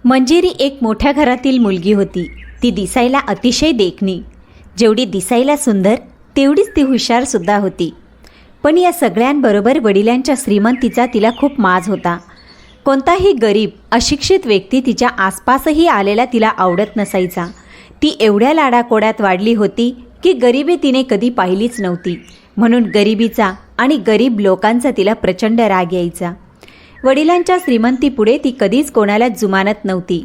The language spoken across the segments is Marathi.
मंजिरी एक मोठ्या घरातील मुलगी होती. ती दिसायला अतिशय देखणी. जेवढी दिसायला सुंदर तेवढीच ती हुशारसुद्धा होती. पण या सगळ्यांबरोबर वडिलांच्या श्रीमंतीचा तिला खूप माज होता. कोणताही गरीब अशिक्षित व्यक्ती तिच्या आसपासही आलेला तिला आवडत नसायचा. ती एवढ्या लाडाकोड्यात वाढली होती की गरिबी तिने कधी पाहिलीच नव्हती. म्हणून गरिबीचा आणि गरीब लोकांचा तिला प्रचंड राग यायचा. वडिलांच्या श्रीमंतीपुढे ती कधीच कोणाला जुमानत नव्हती.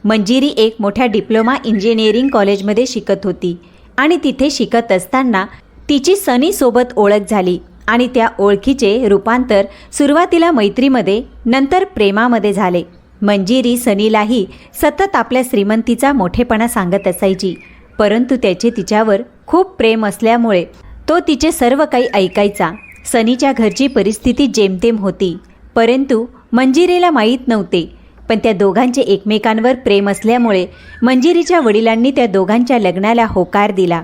मंजिरी एक मोठ्या डिप्लोमा इंजिनिअरिंग कॉलेजमध्ये शिकत होती आणि तिथे शिकत असताना तिची सनीसोबत ओळख झाली आणि त्या ओळखीचे रूपांतर सुरुवातीला मैत्रीमध्ये नंतर प्रेमामध्ये झाले. मंजिरी सनीलाही सतत आपल्या श्रीमंतीचा मोठेपणा सांगत असायची, परंतु त्याचे तिच्यावर खूप प्रेम असल्यामुळे तो तिचे सर्व काही ऐकायचा. सनीच्या घरची परिस्थिती जेमतेम होती, परंतु मंजिरीला माहीत नव्हते. पण त्या दोघांचे एकमेकांवर प्रेम असल्यामुळे मंजिरीच्या वडिलांनी त्या दोघांच्या लग्नाला होकार दिला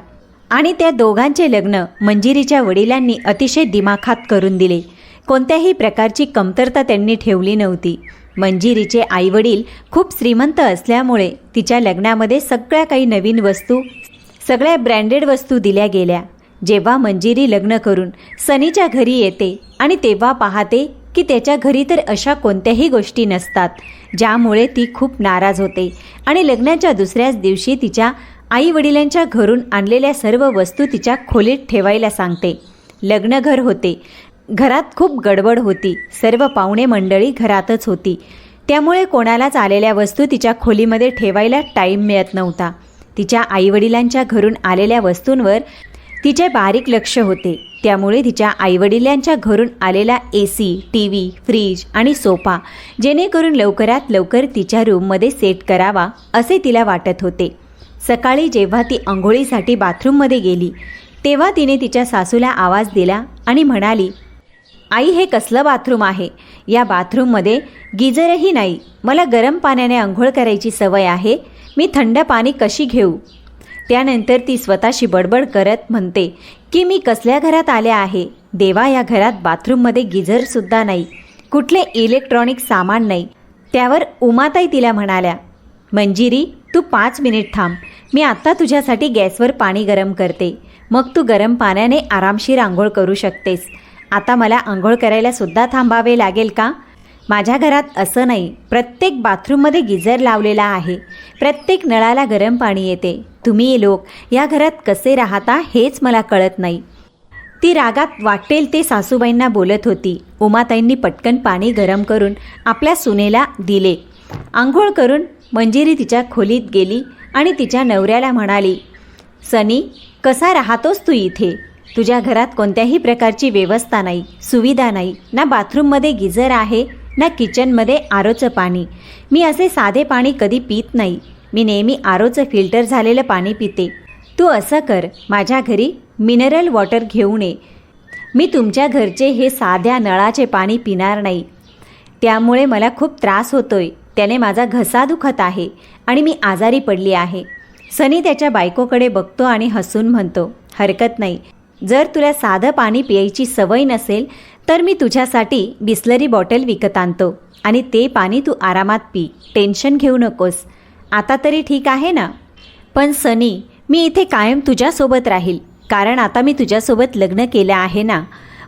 आणि त्या दोघांचे लग्न मंजिरीच्या वडिलांनी अतिशय दिमाखात करून दिले. कोणत्याही प्रकारची कमतरता त्यांनी ठेवली नव्हती. मंजिरीचे आईवडील खूप श्रीमंत असल्यामुळे तिच्या लग्नामध्ये सगळ्या काही नवीन वस्तू, सगळ्या ब्रँडेड वस्तू दिल्या गेल्या. जेव्हा मंजिरी लग्न करून सनीच्या घरी येते आणि तेव्हा पाहते की त्याच्या घरी तर अशा कोणत्याही गोष्टी नसतात, ज्यामुळे ती खूप नाराज होते आणि लग्नाच्या दुसऱ्याच दिवशी तिच्या आईवडिलांच्या घरून आणलेल्या सर्व वस्तू तिच्या खोलीत ठेवायला सांगते. लग्नघर होते. घरात खूप गडबड होती. सर्व पाहुणे मंडळी घरातच होती. त्यामुळे कोणालाच आलेल्या वस्तू तिच्या खोलीमध्ये ठेवायला टाईम मिळत नव्हता. तिच्या आईवडिलांच्या घरून आलेल्या वस्तूंवर तिचे बारीक लक्ष होते. त्यामुळे तिच्या आईवडिलांच्या घरून आलेला AC, TV, फ्रीज आणि सोफा जेणेकरून लवकरात लवकर तिच्या रूममध्ये सेट करावा असे तिला वाटत होते. सकाळी जेव्हा ती अंघोळीसाठी बाथरूममध्ये गेली तेव्हा तिने तिच्या सासूला आवाज दिला आणि म्हणाली, आई, हे कसलं बाथरूम आहे? या बाथरूममध्ये गिझरही नाही. मला गरम पाण्याने अंघोळ करायची सवय आहे. मी थंड पाणी कशी घेऊ? त्यानंतर ती स्वतःशी बडबड करत म्हणते की मी कसल्या घरात आले आहे? देवा, या घरात बाथरूममध्ये गिझरसुद्धा नाही, कुठले इलेक्ट्रॉनिक सामान नाही. त्यावर उमाताई तिला म्हणाल्या, मंजिरी, तू 5 मिनिट थांब. मी आत्ता तुझ्यासाठी गॅसवर पाणी गरम करते. मग तू गरम पाण्याने आरामशीर आंघोळ करू शकतेस. आता मला आंघोळ करायला सुद्धा थांबावे लागेल का? माझ्या घरात असं नाही. प्रत्येक बाथरूममध्ये गिझर लावलेला आहे. प्रत्येक नळाला गरम पाणी येते. तुम्ही लोक या घरात कसे राहता हेच मला कळत नाही. ती रागात वाटेल ते सासूबाईंना बोलत होती. उमाताईंनी पटकन पाणी गरम करून आपल्या सुनेला दिले. आंघोळ करून मंजिरी तिच्या खोलीत गेली आणि तिच्या नवऱ्याला म्हणाली, सनी, कसा राहतोस तू इथे? तुझ्या घरात कोणत्याही प्रकारची व्यवस्था नाही, सुविधा नाही. ना बाथरूममध्ये गिझर आहे, ना किचनमध्ये आरोचं पाणी. मी असे साधे पाणी कधी पित नाही. मी नेहमी आरोचं फिल्टर झालेलं पाणी पिते. तू असं कर, माझ्या घरी मिनरल वॉटर घेऊन ये. मी तुमच्या घरचे हे साध्या नळाचे पाणी पिणार नाही. त्यामुळे मला खूप त्रास होतोय. त्याने माझा घसा दुखत आहे आणि मी आजारी पडली आहे. सनी त्याच्या बायकोकडे बघतो आणि हसून म्हणतो, हरकत नाही. जर तुला साधं पाणी प्यायची सवय नसेल तर मी तुझ्यासाठी बिस्लरी बॉटल विकत आणतो आणि ते पाणी तू आरामात पी. टेन्शन घेऊ नकोस. आता तरी ठीक आहे ना? पण सनी, मी इथे कायम तुझ्यासोबत राहील, कारण आता मी तुझ्यासोबत लग्न केलं आहे ना.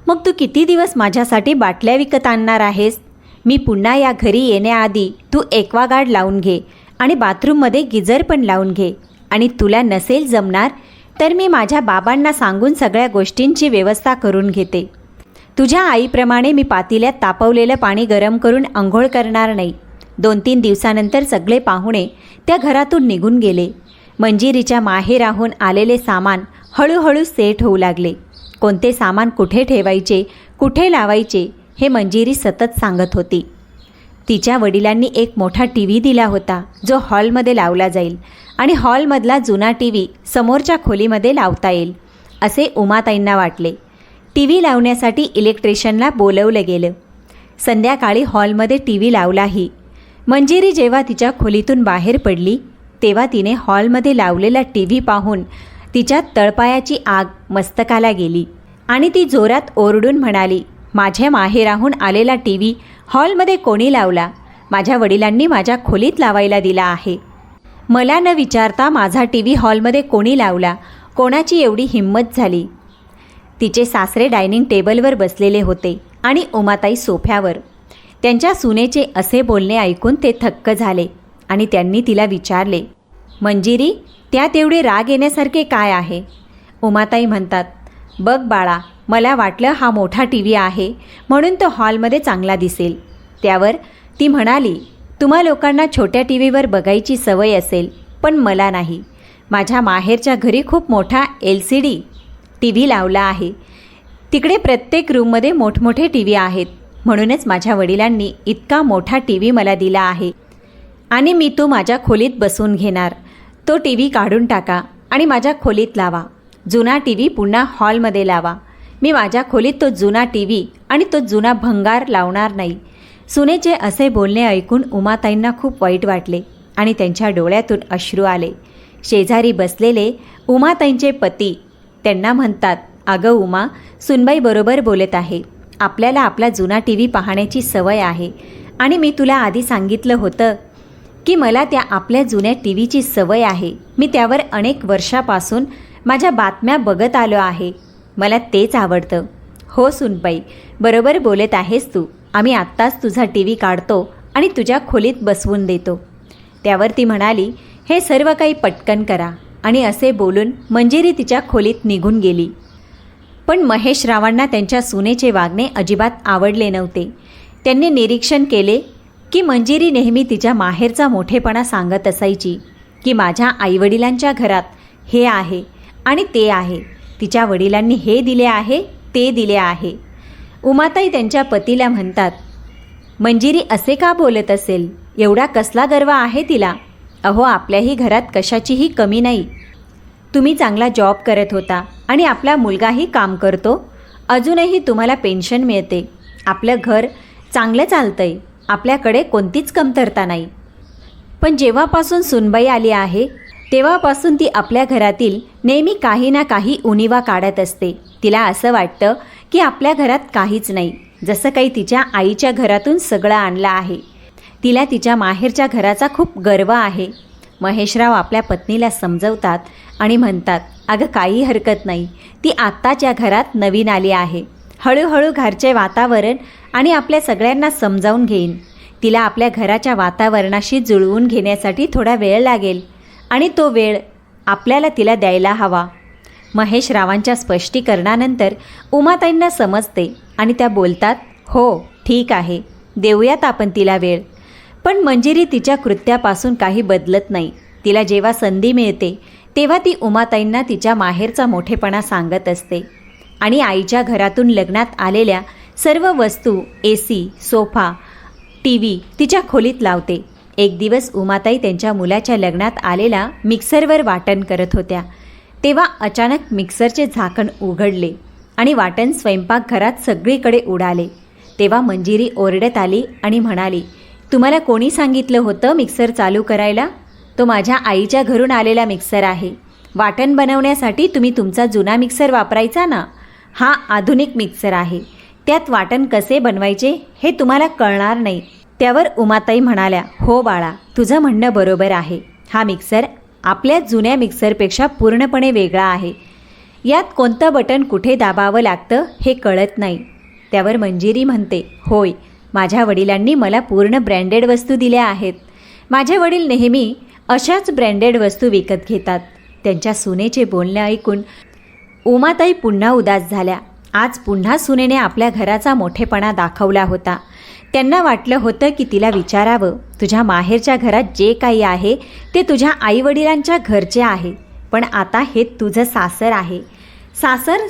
मग तू किती दिवस माझ्यासाठी बाटल्या विकत आणणार आहेस? मी पुन्हा या घरी येण्याआधी तू एक्वागार्ड लावून घे आणि बाथरूममध्ये गिझर पण लावून घे. आणि तुला नसेल जमणार तर मी माझ्या बाबांना सांगून सगळ्या गोष्टींची व्यवस्था करून घेते. तुझ्या आईप्रमाणे मी पातेल्यात तापवलेलं पाणी गरम करून अंघोळ करणार नाही. 2-3 दिवसानंतर सगळे पाहुणे त्या घरातून निघून गेले. मंजिरीच्या माहेराहून आलेले सामान हळूहळू सेट होऊ लागले. कोणते सामान कुठे ठेवायचे, कुठे लावायचे हे मंजिरी सतत सांगत होती. तिच्या वडिलांनी एक मोठा TV दिला होता, जो हॉलमध्ये लावला जाईल आणि हॉलमधला जुना TV समोरच्या खोलीमध्ये लावता येईल असे उमाताईंना वाटले. TV लावण्यासाठी इलेक्ट्रिशियनला बोलवलं गेलं. संध्याकाळी हॉलमध्ये TV लावलाही. मंजिरी जेव्हा तिच्या खोलीतून बाहेर पडली तेव्हा तिने हॉलमध्ये लावलेला TV पाहून तिच्या तळपायाची आग मस्तकाला गेली आणि ती जोरात ओरडून म्हणाली, माझ्या माहेराहून आलेला TV हॉलमध्ये कोणी लावला? माझ्या वडिलांनी माझ्या खोलीत लावायला दिला आहे. मला न विचारता माझा TV हॉलमध्ये कोणी लावला? कोणाची एवढी हिंमत झाली? तिचे सासरे डायनिंग टेबलवर बसलेले होते आणि उमाताई सोफ्यावर. त्यांच्या सुनेचे असे बोलणे ऐकून ते थक्क झाले आणि त्यांनी तिला विचारले, मंजिरी, त्यात एवढे राग येण्यासारखे काय आहे? उमाताई म्हणतात, बघ बाळा, मला वाटलं हा मोठा TV आहे म्हणून तो हॉलमध्ये चांगला दिसेल. त्यावर ती म्हणाली, तुम्हा लोकांना छोट्या TVवर बघायची सवय असेल, पण मला नाही. माझ्या माहेरच्या घरी खूप मोठा LCD TV लावला आहे. तिकडे प्रत्येक रूममध्ये मोठमोठे TV आहेत. म्हणूनच माझ्या वडिलांनी इतका मोठा TV मला दिला आहे आणि मी तो माझ्या खोलीत बसवून घेणार. तो TV काढून टाका आणि माझ्या खोलीत लावा. जुना TV पुन्हा हॉलमध्ये लावा. मी माझ्या खोलीत तो जुना TV आणि तो जुना भंगार लावणार नाही. सुनेचे असे बोलणे ऐकून उमाताईंना खूप वाईट वाटले आणि त्यांच्या डोळ्यातून अश्रू आले. शेजारी बसलेले उमाताईंचे पती त्यांना म्हणतात, अगं उमा, सुनबाई बरोबर बोलत आहे. आपल्याला आपला जुना TV पाहण्याची सवय आहे आणि मी तुला आधी सांगितलं होतं की मला त्या आपल्या जुन्या TVची सवय आहे. मी त्यावर अनेक वर्षापासून माझ्या बातम्या बघत आलो आहे. मला तेच आवडतं. हो सुनबाई, बरोबर बोलत आहेस तू. आम्ही आत्ताच तुझा TV काढतो आणि तुझ्या खोलीत बसवून देतो. त्यावर ती म्हणाली, हे सर्व काही पटकन करा. आणि असे बोलून मंजिरी तिच्या खोलीत निघून गेली. पण महेशरावांना त्यांच्या सुनेचे वागणे अजिबात आवडले नव्हते. त्यांनी निरीक्षण केले की मंजिरी नेहमी तिच्या माहेरचा मोठेपणा सांगत असायची की माझ्या आईवडिलांच्या घरात हे आहे आणि ते आहे. तिच्या वडिलांनी हे दिले आहे, ते दिले आहे. उमाताई त्यांच्या पतीला म्हणतात, मंजिरी असे का बोलत असेल? एवढा कसला गर्व आहे तिला? अहो, आपल्याही घरात कशाचीही कमी नाही. तुम्ही चांगला जॉब करत होता आणि आपला मुलगाही काम करतो. अजूनही तुम्हाला पेन्शन मिळते. आपलं घर चांगलं चालतंय. आपल्याकडे कोणतीच कमतरता नाही. पण जेव्हापासून सुनबाई आली आहे तेव्हापासून ती आपल्या घरातील नेहमी काही ना काही उणिवा काढत असते. तिला असं वाटतं की आपल्या घरात काहीच नाही, जसं काही तिच्या आईच्या घरातून सगळं आणलं आहे. तिला तिच्या माहेरच्या घराचा खूप गर्व आहे. महेशराव आपल्या पत्नीला समजवतात आणि म्हणतात, अगं काही हरकत नाही. ती आत्ताच्या घरात नवीन आली आहे. हळूहळू घरचे वातावरण आणि आपल्या सगळ्यांना समजावून घेईन. तिला आपल्या घराच्या वातावरणाशी जुळवून घेण्यासाठी थोडा वेळ लागेल आणि तो वेळ आपल्याला तिला द्यायला हवा. महेशरावांच्या स्पष्टीकरणानंतर उमाताईंना समजते आणि त्या बोलतात, हो ठीक आहे, देऊयात आपण तिला वेळ. पण मंजिरी तिच्या कृत्यापासून काही बदलत नाही. तिला जेव्हा संधी मिळते तेव्हा ती उमाताईंना तिच्या माहेरचा मोठेपणा सांगत असते आणि आईच्या घरातून लग्नात आलेल्या सर्व वस्तू, AC, सोफा, TV तिच्या खोलीत लावते. एक दिवस उमाताई त्यांच्या मुलाच्या लग्नात आलेला मिक्सरवर वाटण करत होत्या. तेव्हा अचानक मिक्सरचे झाकण उघडले आणि वाटण स्वयंपाकघरात सगळीकडे उडाले. तेव्हा मंजिरी ओरडत आली आणि म्हणाली, तुम्हाला कोणी सांगितलं होतं मिक्सर चालू करायला? तो माझ्या आईच्या घरून आलेला मिक्सर आहे. वाटण बनवण्यासाठी तुम्ही तुमचा जुना मिक्सर वापरायचा ना. हा आधुनिक मिक्सर आहे. त्यात वाटण कसे बनवायचे हे तुम्हाला कळणार नाही. त्यावर उमाताई म्हणाल्या, हो बाळा, तुझं म्हणणं बरोबर आहे. हा मिक्सर आपल्या जुन्या मिक्सरपेक्षा पूर्णपणे वेगळा आहे. यात कोणतं बटन कुठे दाबावं लागतं हे कळत नाही. त्यावर मंजिरी म्हणते, होय, माझ्या वडिलांनी मला पूर्ण ब्रँडेड वस्तू दिल्या आहेत. माझे वडील नेहमी अशाच ब्रँडेड वस्तू विकत घेतात. त्यांच्या सुनेचे बोलणे ऐकून उमाताई पुन्हा उदास झाल्या. आज पुन्हा सुनेने आपल्या घराचा मोठेपणा दाखवला होता. त्यांना वाटलं होतं की तिला विचारावं, तुझ्या माहेरच्या घरात जे काही आहे ते तुझ्या आईवडिलांच्या घरचे आहे, पण आता हे तुझं सासर आहे.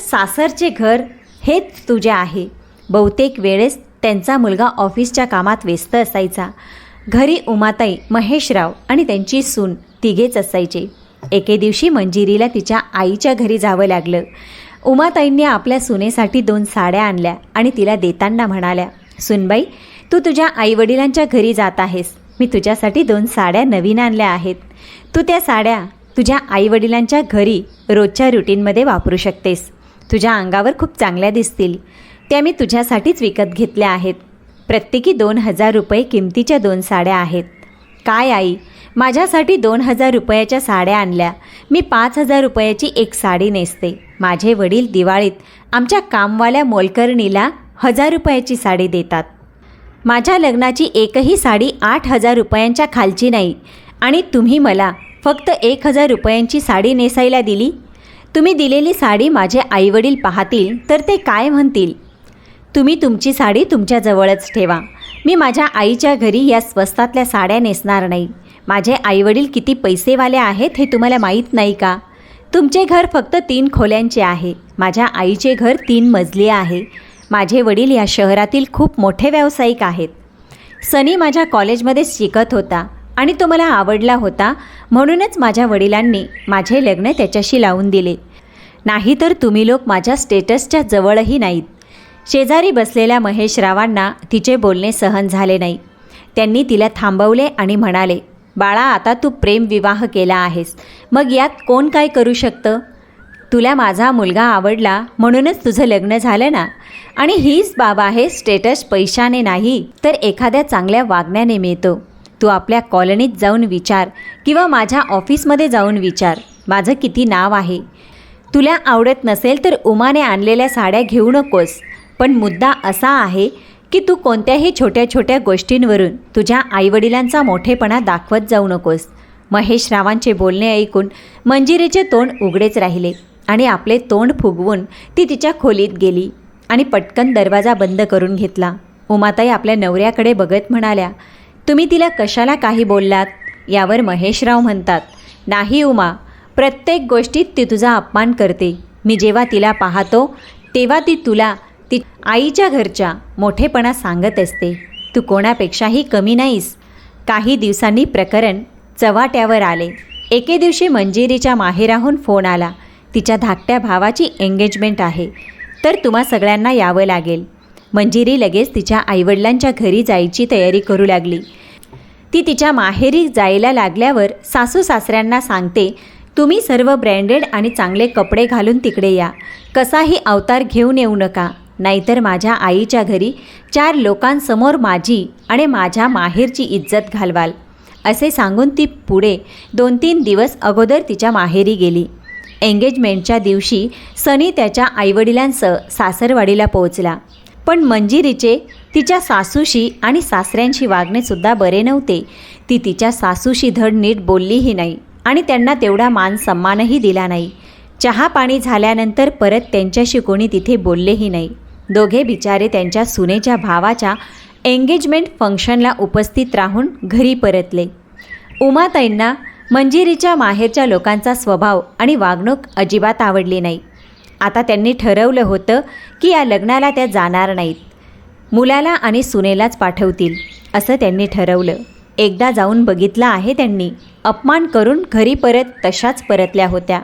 सासरचे घर हेच तुझे आहे. बहुतेक वेळेस त्यांचा मुलगा ऑफिसच्या कामात व्यस्त असायचा. घरी उमाताई, महेशराव आणि त्यांची सून तिघेच असायचे. एके दिवशी मंजिरीला तिच्या आईच्या घरी जावं लागलं. उमाताईंनी आपल्या सुनेसाठी 2 साड्या आणल्या आणि तिला देताना म्हणाल्या, सुनबाई, तू तुझ्या आईवडिलांच्या घरी जात आहेस. मी तुझ्यासाठी 2 साड्या नवीन आणल्या आहेत. तू त्या साड्या तुझ्या आईवडिलांच्या घरी रोजच्या रुटीनमध्ये वापरू शकतेस. तुझ्या अंगावर खूप चांगल्या दिसतील. त्या मी तुझ्यासाठीच विकत घेतल्या आहेत. प्रत्येकी 2,000 रुपये किमतीच्या 2 साड्या आहेत. काय आई, माझ्यासाठी 2,000 रुपयाच्या साड्या आणल्या. मी 5,000 रुपयाची एक साडी नेसते. माझे वडील दिवाळीत आमच्या कामवाल्या मोलकरणीला 1,000 रुपयाची साडी देतात. माझ्या लग्नाची एकही साडी 8,000 रुपयांच्या खालची नाही आणि तुम्ही मला फक्त 1,000 रुपयांची साडी नेसायला दिली. तुम्ही दिलेली साडी माझे आईवडील पाहतील तर ते काय म्हणतील? तुम्ही तुमची साडी तुमच्याजवळच ठेवा. मी माझ्या आईच्या घरी या स्वस्तातल्या साड्या नेसणार नाही. माझे आईवडील किती पैसेवाले आहेत हे तुम्हाला माहीत नाही का? तुमचे घर फक्त 3 खोल्यांचे आहे. माझ्या आईचे घर 3 मजली आहे. माझे वडील या शहरातील खूप मोठे व्यावसायिक आहेत. सनी माझ्या कॉलेजमध्ये शिकत होता आणि तो मला आवडला होता, म्हणूनच माझ्या वडिलांनी माझे लग्न त्याच्याशी लावून दिले. नाहीतर तुम्ही लोक माझ्या स्टेटसच्या जवळही नाहीत. शेजारी बसलेल्या महेशरावांना तिचे बोलणे सहन झाले नाही. त्यांनी तिला थांबवले आणि म्हणाले, बाळा, आता तू प्रेमविवाह केला आहेस, मग यात कोण काय करू शकतं? तुला माझा मुलगा आवडला म्हणूनच तुझं लग्न झालं ना. आणि हीच बाब आहे, स्टेटस पैशाने नाही तर एखाद्या चांगल्या वागण्याने मिळतो. तू आपल्या कॉलनीत जाऊन विचार किंवा माझ्या ऑफिसमध्ये जाऊन विचार, माझं किती नाव आहे. तुला आवडत नसेल तर उमाने आणलेल्या साड्या घेऊ नकोस. पण मुद्दा असा आहे की तू कोणत्याही छोट्या छोट्या गोष्टींवरून तुझ्या आईवडिलांचा मोठेपणा दाखवत जाऊ नकोस. महेशरावांचे बोलणे ऐकून मंजिरीचे तोंड उघडेच राहिले आणि आपले तोंड फुगवून ती तिच्या खोलीत गेली आणि पटकन दरवाजा बंद करून घेतला. उमाताई आपल्या नवऱ्याकडे बघत म्हणाल्या, तुम्ही तिला कशाला काही बोललात? यावर महेशराव म्हणतात, नाही उमा, प्रत्येक गोष्टीत ती तुझा अपमान करते. मी जेव्हा तिला पाहतो तेव्हा ती तुला ती आईच्या घरच्या मोठेपणा सांगत असते. तू कोणापेक्षाही कमी नाहीस. काही दिवसांनी प्रकरण चव्हाट्यावर आले. एके दिवशी मंजिरीच्या माहेराहून फोन आला, तिच्या धाकट्या भावाची एंगेजमेंट आहे, तर तुम्हा सगळ्यांना यावं लागेल. मंजिरी लगेच तिच्या आईवडिलांच्या घरी जायची तयारी करू लागली. ती तिच्या माहेरी जायला लागल्यावर सासू सासऱ्यांना सांगते, तुम्ही सर्व ब्रँडेड आणि चांगले कपडे घालून तिकडे या. कसाही अवतार घेऊन येऊ नका, नाहीतर माझ्या आईच्या घरी 4 लोकांसमोर माझी आणि माझ्या माहेरची इज्जत घालवाल. असे सांगून ती पुढे 2-3 दिवस अगोदर तिच्या माहेरी गेली. एंगेजमेंटच्या दिवशी सनी त्याच्या आईवडिलांसह सासरवाडीला पोहोचला. पण मंजिरीचे तिच्या सासूशी आणि सासऱ्यांशी वागणेसुद्धा बरे नव्हते. ती तिच्या सासूशी धड नीट बोललीही नाही आणि त्यांना तेवढा मान सन्मानही दिला नाही. चहा पाणी झाल्यानंतर परत त्यांच्याशी कोणी तिथे बोललेही नाही. दोघे बिचारे त्यांच्या सुनेच्या भावाच्या एंगेजमेंट फंक्शनला उपस्थित राहून घरी परतले. उमाताईंना मंजिरीच्या माहेरच्या लोकांचा स्वभाव आणि वागणूक अजिबात आवडली नाही. आता त्यांनी ठरवलं होतं की या लग्नाला त्या जाणार नाहीत. मुलाला आणि सुनेलाच पाठवतील असं त्यांनी ठरवलं. एकदा जाऊन बघितलं आहे त्यांनी. अपमान करून घरी परत तशाच परतल्या होत्या.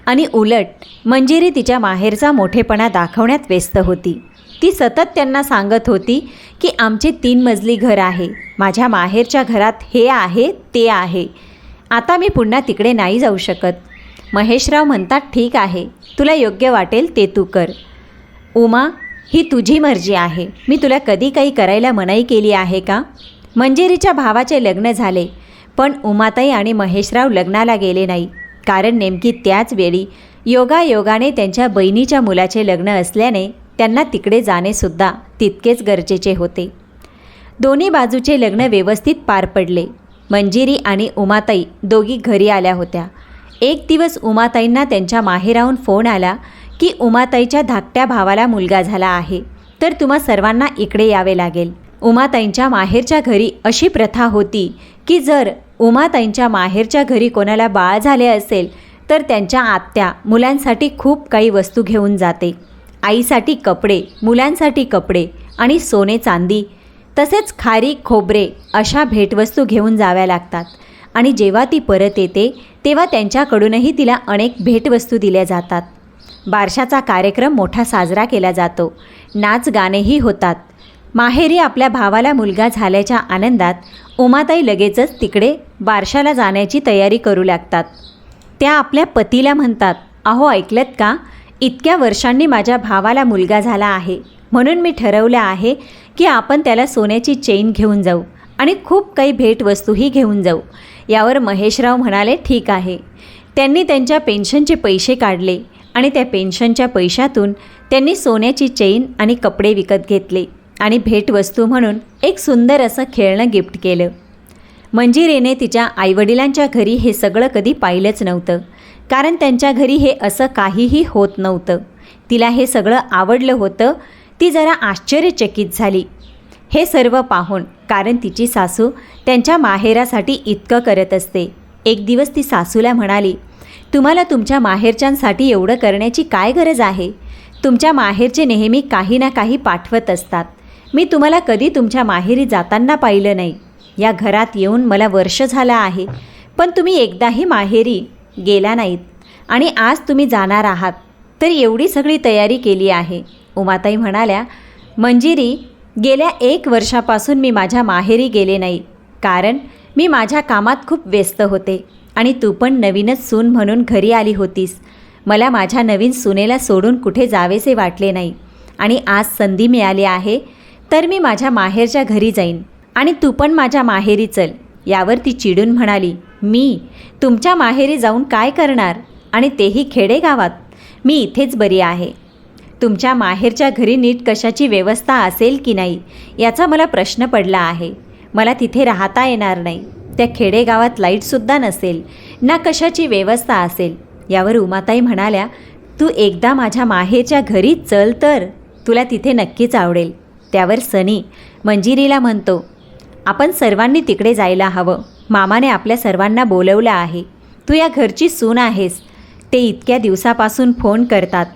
आणि उलट मंजिरी तिच्या माहेरचा मोठेपणा दाखवण्यात व्यस्त होती. ती सतत त्यांना सांगत होती की आमचे 3 मजली घर आहे, माझ्या माहेरच्या घरात हे आहे ते आहे, आता मी पुन्हा तिकडे नाही जाऊ शकत. महेशराव म्हणतात, ठीक आहे, तुला योग्य वाटेल ते तू कर. उमा, ही तुझी मर्जी आहे. मी तुला कधी काही करायला मनाई केली आहे का? मंजिरीच्या भावाचे लग्न झाले, पण उमाताई आणि महेशराव लग्नाला गेले नाही. कारण नेमकी त्याच वेळी योगायोगाने त्यांच्या बहिणीच्या मुलाचे लग्न असल्याने त्यांना तिकडे जाणेसुद्धा तितकेच गरजेचे होते. दोन्ही बाजूचे लग्न व्यवस्थित पार पडले. मंजिरी आणि उमाताई दोघी घरी आल्या होत्या. एक दिवस उमाताईंना त्यांच्या माहेराहून फोन आला की उमाताईच्या धाकट्या भावाला मुलगा झाला आहे, तर तुम्हा सर्वांना इकडे यावे लागेल. उमाताईंच्या माहेरच्या घरी अशी प्रथा होती की जर उमाताईंच्या माहेरच्या घरी कोणाला बाळ झाले असेल तर त्यांच्या आत्या मुलांसाठी खूप काही वस्तू घेऊन जाते. आईसाठी कपडे, मुलांसाठी कपडे आणि सोने चांदी तसेच खारी खोबरे अशा भेटवस्तू घेऊन जाव्या लागतात. आणि जेव्हा ती परत येते तेव्हा त्यांच्याकडूनही तिला अनेक भेटवस्तू दिल्या जातात. बारशाचा कार्यक्रम मोठा साजरा केला जातो. नाच गाणेही होतात. माहेरी आपल्या भावाला मुलगा झाल्याच्या आनंदात उमाताई लगेचच तिकडे बारशाला जाण्याची तयारी करू लागतात. त्या आपल्या पतीला म्हणतात, अहो ऐकलत का, इतक्या वर्षांनी माझ्या भावाला मुलगा झाला आहे, म्हणून मी ठरवलं आहे की आपण त्याला सोन्याची चेन घेऊन जाऊ आणि खूप काही भेटवस्तूही घेऊन जाऊ. यावर महेशराव म्हणाले, ठीक आहे. त्यांनी त्यांच्या पेन्शनचे पैसे काढले आणि त्या पेन्शनच्या पैशातून त्यांनी सोन्याची चेन आणि कपडे विकत घेतले आणि भेटवस्तू म्हणून एक सुंदर असं खेळणं गिफ्ट केलं. मंजिरीने तिच्या आईवडिलांच्या घरी हे सगळं कधी पाहिलंच नव्हतं, कारण त्यांच्या घरी हे असं काहीही होत नव्हतं. तिला हे सगळं आवडलं होतं. ती जरा आश्चर्यचकित झाली हे सर्व पाहून, कारण तिची सासू त्यांच्या माहेरासाठी इतकं करत असते. एक दिवस ती सासूला म्हणाली, तुम्हाला तुमच्या माहेरच्यांसाठी एवढं करण्याची काय गरज आहे? तुमच्या माहेरचे नेहमी काही ना काही पाठवत असतात. मी तुम्हाला कधी तुमच्या माहेरी जाताना पाहिलं नाही. या घरात येऊन मला वर्ष झालं आहे, पण तुम्ही एकदाही माहेरी गेला नाहीत आणि आज तुम्ही जाणार आहात, तर एवढी सगळी तयारी केली आहे. उमाताई म्हणाल्या, मंजिरी, गेल्या 1 वर्षापासून मी माझ्या माहेरी गेले नाही, कारण मी माझ्या कामात खूप व्यस्त होते आणि तू पण नवीनच सून म्हणून घरी आली होतीस. मला माझ्या नवीन सुनेला सोडून कुठे जावेसे वाटले नाही आणि आज संधी मिळाली आहे, तर मी माझ्या माहेरच्या घरी जाईन आणि तू पण माझ्या माहेरी चल. यावर ती चिडून म्हणाली, मी तुमच्या माहेरी जाऊन काय करणार, आणि तेही खेडेगावात? मी इथेच बरी आहे. तुमच्या माहेरच्या घरी नीट कशाची व्यवस्था असेल की नाही याचा मला प्रश्न पडला आहे. मला तिथे राहता येणार नाही. त्या खेडेगावात लाईटसुद्धा नसेल, ना कशाची व्यवस्था असेल. यावर उमाताई म्हणाल्या, तू एकदा माझ्या माहेरच्या घरी चल, तर तुला तिथे नक्कीच आवडेल. त्यावर सनी मंजिरीला म्हणतो, आपण सर्वांनी तिकडे जायला हवं. मामाने आपल्या सर्वांना बोलवलं आहे. तू या घरची सून आहेस. ते इतक्या दिवसापासून फोन करतात.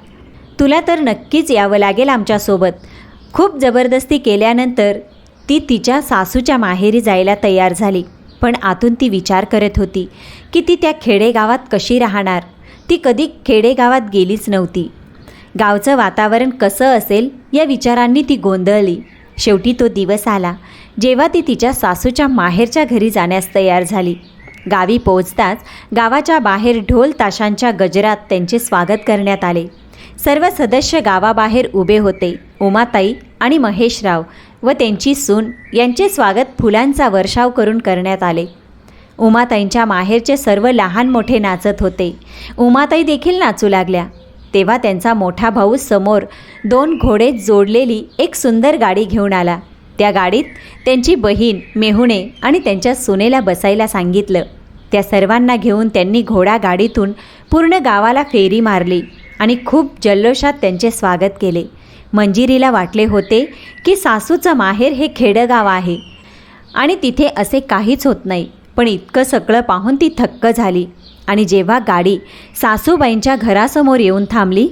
तुला तर नक्कीच यावं लागेल आमच्यासोबत. खूप जबरदस्ती केल्यानंतर ती तिच्या सासूच्या माहेरी जायला तयार झाली, पण आतून ती विचार करत होती की ती त्या खेडेगावात कशी राहणार. ती कधी खेडेगावात गेलीच नव्हती. गावचं वातावरण कसं असेल या विचारांनी ती गोंधळली. शेवटी तो दिवस आला जेव्हा ती तिच्या सासूच्या माहेरच्या घरी जाण्यास तयार झाली. गावी पोहोचताच गावाच्या बाहेर ढोल ताशांच्या गजरात त्यांचे स्वागत करण्यात आले. सर्व सदस्य गावाबाहेर उभे होते. उमाताई आणि महेशराव व त्यांची सून यांचे स्वागत फुलांचा वर्षाव करून करण्यात आले. उमाताईंच्या माहेरचे सर्व लहान मोठे नाचत होते. उमाताई देखील नाचू लागल्या. तेव्हा त्यांचा मोठा भाऊ समोर 2 घोडे जोडलेली एक सुंदर गाडी घेऊन आला. त्या गाडीत त्यांची बहीण मेहुणे आणि त्यांच्या सुनेला बसायला सांगितलं. त्या सर्वांना घेऊन त्यांनी घोडा गाडीतून पूर्ण गावाला फेरी मारली आणि खूप जल्लोषात त्यांचे स्वागत केले. मंजिरीला वाटले होते की सासूचं माहेर हे खेडगाव आहे आणि तिथे असे काहीच होत नाही, पण इतकं सगळं पाहून ती थक्क झाली. आणि जेव्हा गाडी सासूबाईंच्या घरासमोर येऊन थांबली,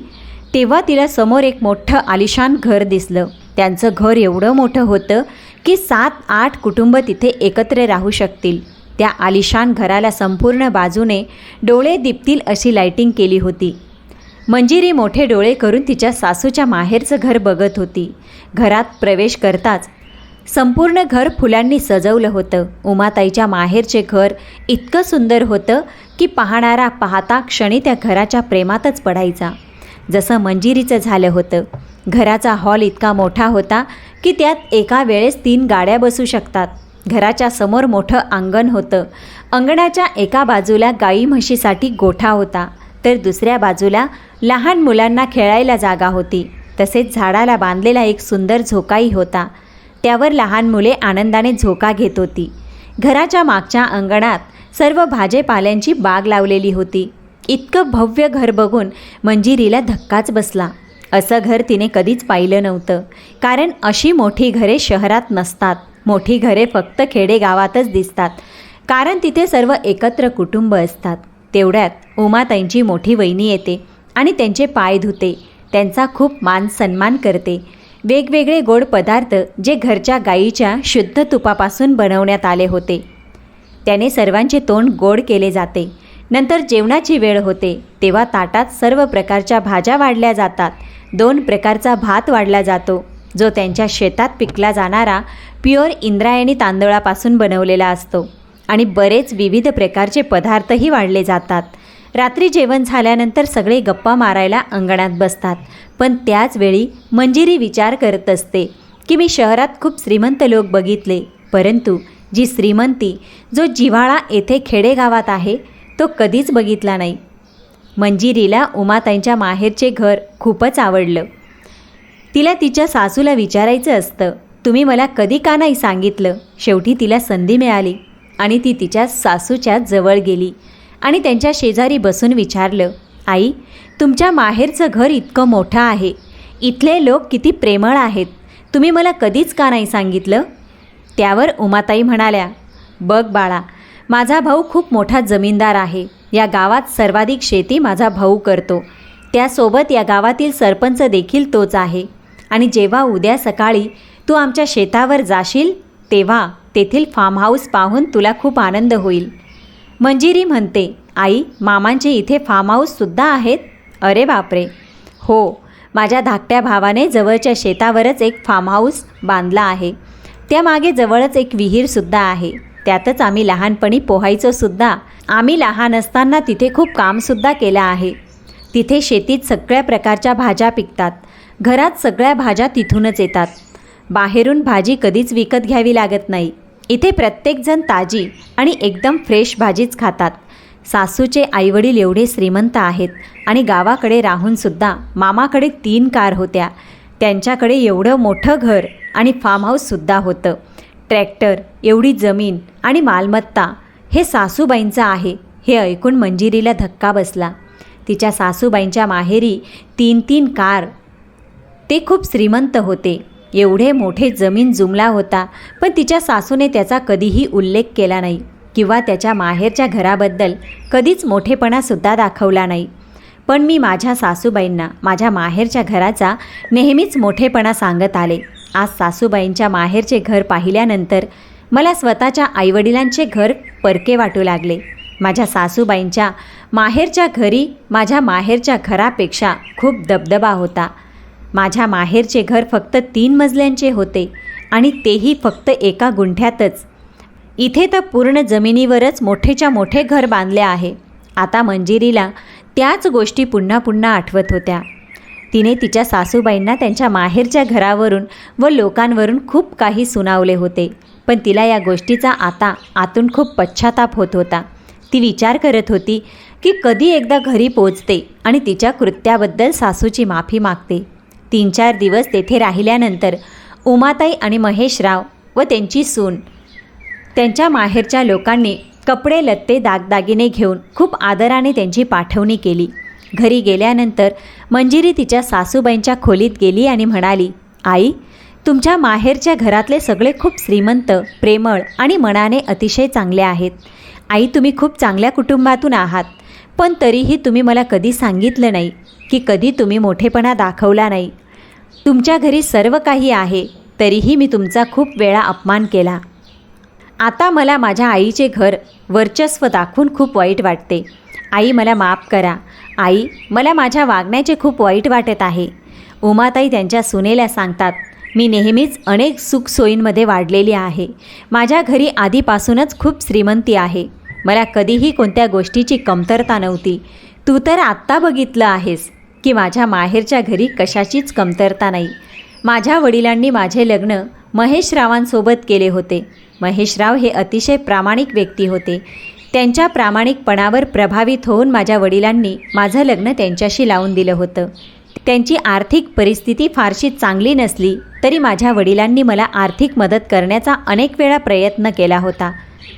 तेव्हा तिला समोर एक मोठं आलिशान घर दिसलं. त्यांचं घर एवढं मोठं होतं की 7-8 कुटुंब तिथे एकत्र राहू शकतील. त्या आलिशान घराला संपूर्ण बाजूने डोळे दिपतील अशी लाईटिंग केली होती. मंजिरी मोठे डोळे करून तिच्या सासूच्या माहेरचं घर बघत होती. घरात प्रवेश करताच संपूर्ण घर फुलांनी सजवलं होतं. उमाताईच्या माहेरचे घर इतकं सुंदर होतं की पाहणारा पाहता क्षणी त्या घराच्या प्रेमातच पडायचा, जसं मंजिरीचं झालं होतं. घराचा हॉल इतका मोठा होता की त्यात एका वेळेस 3 गाड्या बसू शकतात. घराच्या समोर मोठं अंगण होतं. अंगणाच्या एका बाजूला गाई म्हशीसाठी गोठा होता, तर दुसऱ्या बाजूला लहान मुलांना खेळायला जागा होती. तसेच झाडाला बांधलेला एक सुंदर झोकाही होता. त्यावर लहान मुले आनंदाने झोका घेत होती. घराच्या मागच्या अंगणात सर्व भाजीपाल्यांची बाग लावलेली होती. इतकं भव्य घर बघून मंजिरीला धक्काच बसला. असं घर तिने कधीच पाहिलं नव्हतं, कारण अशी मोठी घरे शहरात नसतात. मोठी घरे फक्त खेडेगावातच दिसतात, कारण तिथे सर्व एकत्र कुटुंब असतात. तेवढ्यात उमाताईंची मोठी वहिनी येते आणि त्यांचे पाय धुते. त्यांचा खूप मान सन्मान करते. वेगवेगळे गोड पदार्थ जे घरच्या गाईच्या शुद्ध तुपापासून बनवण्यात आले होते, त्याने सर्वांचे तोंड गोड केले जाते. नंतर जेवणाची वेळ होते तेव्हा ताटात सर्व प्रकारच्या भाज्या वाढल्या जातात. 2 प्रकारचा भात वाढला जातो, जो त्यांच्या शेतात पिकला जाणारा प्युअर इंद्रायणी तांदळापासून बनवलेला असतो. आणि बरेच विविध प्रकारचे पदार्थही वाढले जातात. रात्री जेवण झाल्यानंतर सगळे गप्पा मारायला अंगणात बसतात. पण त्याच वेळी मंजिरी विचार करत असते की मी शहरात खूप श्रीमंत लोक बघितले, परंतु जी श्रीमंती, जो जिव्हाळा येथे खेडेगावात आहे तो कधीच बघितला नाही. मंजिरीला उमाताईंच्या माहेरचे घर खूपच आवडलं. तिला तिच्या सासूला विचारायचं असतं, तुम्ही मला कधी का नाही सांगितलं. शेवटी तिला संधी मिळाली आणि ती तिच्या सासूच्या जवळ गेली आणि त्यांच्या शेजारी बसून विचारलं, आई, तुमच्या माहेरचं घर इतकं मोठं आहे, इथले लोक किती प्रेमळ आहेत, तुम्ही मला कधीच का नाही सांगितलं. त्यावर उमाताई म्हणाल्या, बघ बाळा, माझा भाऊ खूप मोठा जमीनदार आहे. या गावात सर्वाधिक शेती माझा भाऊ करतो. त्यासोबत या गावातील सरपंच देखील तोच आहे. आणि जेव्हा उद्या सकाळी तू आमच्या शेतावर जाशील तेव्हा तेथील फार्म हाऊस पाहून तुला खूप आनंद होईल. मंजिरी म्हणते, आई, मामांचे इथे फार्म हाऊससुद्धा आहेत. अरे बापरे. हो, माझ्या धाकट्या भावाने जवळच्या शेतावरच एक फार्म हाऊस बांधला आहे. त्यामागे जवळच एक विहीरसुद्धा आहे. त्यातच आम्ही लहानपणी पोहायचोसुद्धा. आम्ही लहान असताना तिथे खूप कामसुद्धा केलं आहे. तिथे शेतीत सगळ्या प्रकारच्या भाज्या पिकतात. घरात सगळ्या भाज्या तिथूनच येतात. बाहेरून भाजी कधीच विकत घ्यावी लागत नाही. इथे प्रत्येकजण ताजी आणि एकदम फ्रेश भाजीच खातात. सासूचे आईवडील एवढे श्रीमंत आहेत आणि गावाकडे राहूनसुद्धा मामाकडे 3 कार होत्या. त्यांच्याकडे एवढं मोठं घर आणि फार्म हाऊससुद्धा होतं. ट्रॅक्टर, एवढी जमीन आणि मालमत्ता हे सासूबाईंचं आहे. हे ऐकून मंजिरीला धक्का बसला. तिच्या सासूबाईंच्या माहेरी 3 कार. ते खूप श्रीमंत होते. एवढे मोठे जमीन जुमला होता, पण तिच्या सासूने त्याचा कधीही उल्लेख केला नाही किंवा त्याच्या माहेरच्या घराबद्दल कधीच मोठेपणासुद्धा दाखवला नाही. पण मी माझ्या सासूबाईंना माझ्या माहेरच्या घराचा नेहमीच मोठेपणा सांगत आले. आज सासूबाईंच्या माहेरचे घर पाहिल्यानंतर मला स्वतःच्या आईवडिलांचे घर परके वाटू लागले. माझ्या सासूबाईंच्या माहेरच्या घरी माझ्या माहेरच्या घरापेक्षा खूप दबदबा होता. माझ्या माहेरचे घर फक्त 3 मजल्यांचे होते आणि तेही फक्त एका गुंठ्यातच. इथे तर पूर्ण जमिनीवरच मोठेच्या मोठे घर बांधले आहे. आता मंजिरीला त्याच गोष्टी पुन्हा पुन्हा आठवत होत्या. तिने तिच्या सासूबाईंना त्यांच्या माहेरच्या घरावरून व लोकांवरून खूप काही सुनावले होते, पण तिला या गोष्टीचा आता आतून खूप पश्चाताप होत होता. ती विचार करत होती की कधी एकदा घरी पोचते आणि तिच्या कृत्याबद्दल सासूची माफी मागते. 3-4 दिवस तेथे राहिल्यानंतर उमाताई आणि महेशराव व त्यांची सून त्यांच्या माहेरच्या लोकांनी कपडे लत्ते दागदागिने घेऊन खूप आदराने त्यांची पाठवणी केली. घरी गेल्यानंतर मंजिरी तिच्या सासूबाईंच्या खोलीत गेली आणि म्हणाली, आई, तुमच्या माहेरच्या घरातले सगळे खूप श्रीमंत, प्रेमळ आणि मनाने अतिशय चांगले आहेत. आई, तुम्ही खूप चांगल्या कुटुंबातून आहात, पण तरीही तुम्ही मला कधी सांगितलं नाही की कधी तुम्ही मोठेपणा दाखवला नाही. तुमच्या घरी सर्व काही आहे, तरीही मी तुमचा खूप वेळा अपमान केला. आता मला माझ्या आईचे घर वर्चस्व दाखवून खूप वाईट वाटते. आई, मला माफ करा. आई, मला माझ्या वागण्याचे खूप वाईट वाटत आहे. उमाताई त्यांच्या सुनेला सांगतात, मी नेहमीच अनेक सुखसोयींमध्ये वाढलेली आहे. माझ्या घरी आधीपासूनच खूप श्रीमंती आहे. मला कधीही कोणत्या गोष्टीची कमतरता नव्हती. तू तर आत्ता बघितलं आहेस की माझ्या माहेरच्या घरी कशाचीच कमतरता नाही. माझ्या वडिलांनी माझे लग्न महेशरावांसोबत केले होते. महेशराव हे अतिशय प्रामाणिक व्यक्ती होते. त्यांच्या प्रामाणिकपणावर प्रभावित होऊन माझ्या वडिलांनी माझं लग्न त्यांच्याशी लावून दिलं होतं. त्यांची आर्थिक परिस्थिती फारशी चांगली नसली तरी माझ्या वडिलांनी मला आर्थिक मदत करण्याचा अनेक वेळा प्रयत्न केला होता,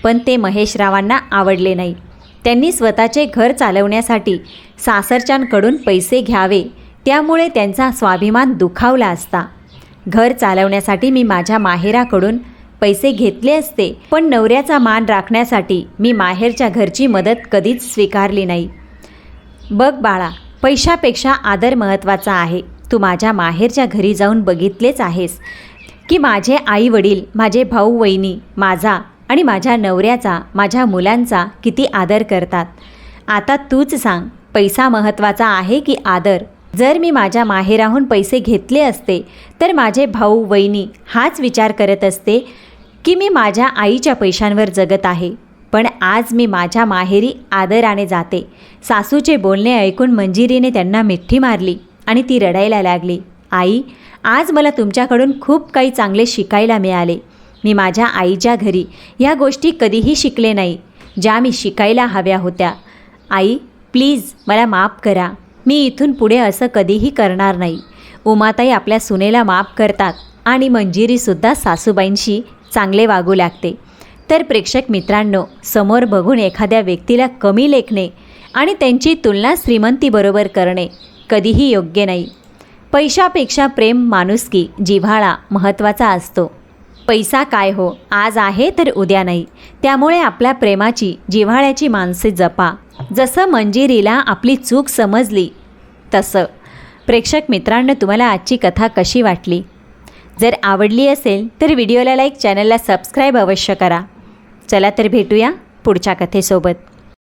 पण ते महेशरावांना आवडले नाही. त्यांनी स्वतःचे घर चालवण्यासाठी सासरच्यांकडून पैसे घ्यावे, त्यामुळे त्यांचा स्वाभिमान दुखावला असता. घर चालवण्यासाठी मी माझ्या माहेराकडून पैसे घेतले असते, पण नवऱ्याचा मान राखण्यासाठी मी माहेरच्या घरची मदत कधीच स्वीकारली नाही. बघ बाळा, पैशापेक्षा आदर महत्त्वाचा आहे. तू माझ्या माहेरच्या घरी जाऊन बघितलेच आहेस की माझे आई वडील, माझे भाऊ वहिनी, माझा आणि माझ्या नवऱ्याचा, माझ्या मुलांचा किती आदर करतात. आता तूच सांग, पैसा महत्त्वाचा आहे की आदर? जर मी माझ्या माहेराहून पैसे घेतले असते तर माझे भाऊ वहिनी हाच विचार करत असते की मी माझ्या आईच्या पैशांवर जगत आहे. पण आज मी माझ्या माहेरी आदराने जाते. सासूचे बोलणे ऐकून मंजिरीने त्यांना मिठी मारली आणि ती रडायला लागली. आई, आज मला तुमच्याकडून खूप काही चांगले शिकायला मिळाले. मी माझ्या आईच्या घरी या गोष्टी कधीही शिकले नाही ज्या मी शिकायला हव्या होत्या. आई, प्लीज मला माफ करा. मी इथून पुढे असं कधीही करणार नाही. उमाताई आपल्या सुनेला माफ करतात आणि मंजिरीसुद्धा सासूबाईंशी चांगले वागू लागते. तर प्रेक्षक मित्रांनो, समोर बघून एखाद्या व्यक्तीला कमी लेखणे आणि त्यांची तुलना श्रीमंतीबरोबर करणे कधीही योग्य नाही. पैशापेक्षा प्रेम, माणुसकी, जिव्हाळा महत्त्वाचा असतो. पैसा काय हो, आज आहे तर उद्या नाही. त्यामुळे आपल्या प्रेमाची, जिव्हाळ्याची माणसे जपा. जसं मंजिरीला आपली चूक समजली तसं. प्रेक्षक मित्रांनो, तुम्हाला आजची कथा कशी वाटली? जर आवडली असेल तर व्हिडिओला लाईक, चॅनलला सबस्क्राईब अवश्य करा. चला तर भेटूया पुढच्या कथेसोबत.